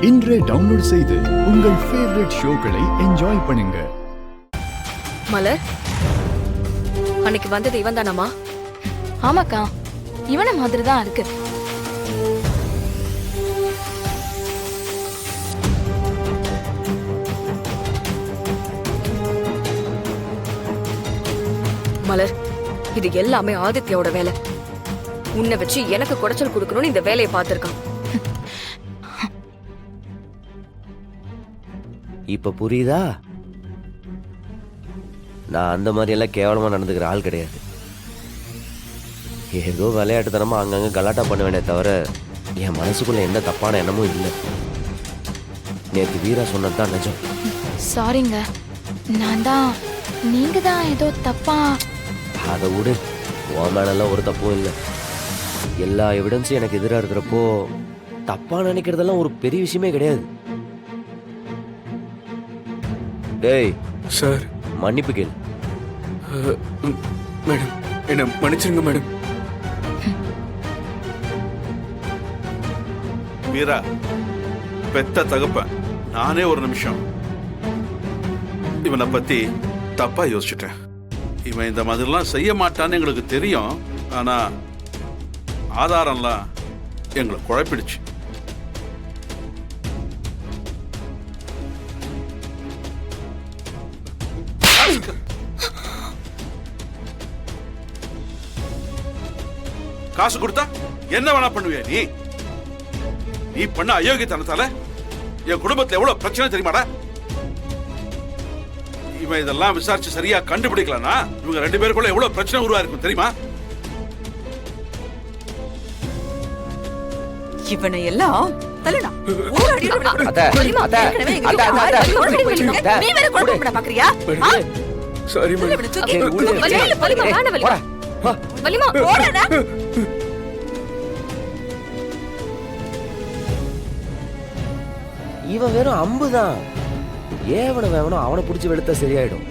இன்றே டவுன்லோட் செய்து உங்கள் ஃபேவரட் ஷோக்களை என்ஜாய் பண்ணுங்க. மலர், அன்னைக்கு வந்தது இவன் தானம்மா? ஆமாக்கா, இவன மாதிரி தான் இருக்கு. மலர், இது எல்லாமே ஆதித்யாவோட வேலை. உன்னை வச்சு எனக்கு குடைச்சல் கொடுக்கணும்னு இந்த வேலையை பார்த்திருக்கான். இப்ப புரியுதா? நான் அந்த மாதிரி எல்லாம் கேவலமா நடந்துக்கிற ஆள் கிடையாது. ஏதோ விளையாட்டுத்தனமா அங்கங்க கலாட்டா பண்ணுவேனே தவிர என் மனசுக்குள்ள எந்த தப்பான எண்ணமும் இல்லை. நேற்று வீரா சொன்னதுதான் நிஜம். சாரிங்க, நான் தான், நீங்க தான் ஏதோ தப்பா. அதை விடு, உன் மேலெல்லாம் ஒரு தப்பும் இல்லை. எல்லா எவிடன்ஸும் எனக்கு எதிராக இருக்கிறப்போ தப்பா நினைக்கிறதெல்லாம் ஒரு பெரிய விஷயமே கிடையாது. டேய் சார், மன்னிப்பு கேளு. மேடம், என்ன மன்னிச்சிருங்க மேடம். வீரா, பெத்த தகப்பன் நானே ஒரு நிமிஷம் இவனை பத்தி தப்பா யோசிச்சுட்டேன். இவன் இந்த மாதிரிலாம் செய்ய மாட்டான்னு எங்களுக்கு தெரியும். ஆனா ஆதாரம்லாம் எங்களை குழப்பிடுச்சு. காசு கொடுத்தா என்ன வேணா பண்ணுவியா நீ? நீ பண்ண அயோக்கியத்தனத்தால என் குடும்பத்துல எவ்வளவு பிரச்சனை தெரியுமாடா? இவன் இதெல்லாம் விசாரிச்சு சரியா கண்டுபிடிக்கலனா இவங்க ரெண்டு பேருக்குள்ள எவ்வளவு பிரச்சனை உருவாயிருக்கும் தெரியுமா? இவனை எல்லாம் தள்ளுடா. பாக்குறியா? Sorry madam. இவன் வெறும் அம்புதான். ஏவன வேவனும் அவனை பிடிச்சி வெளுத்தா சரியாயிடும்.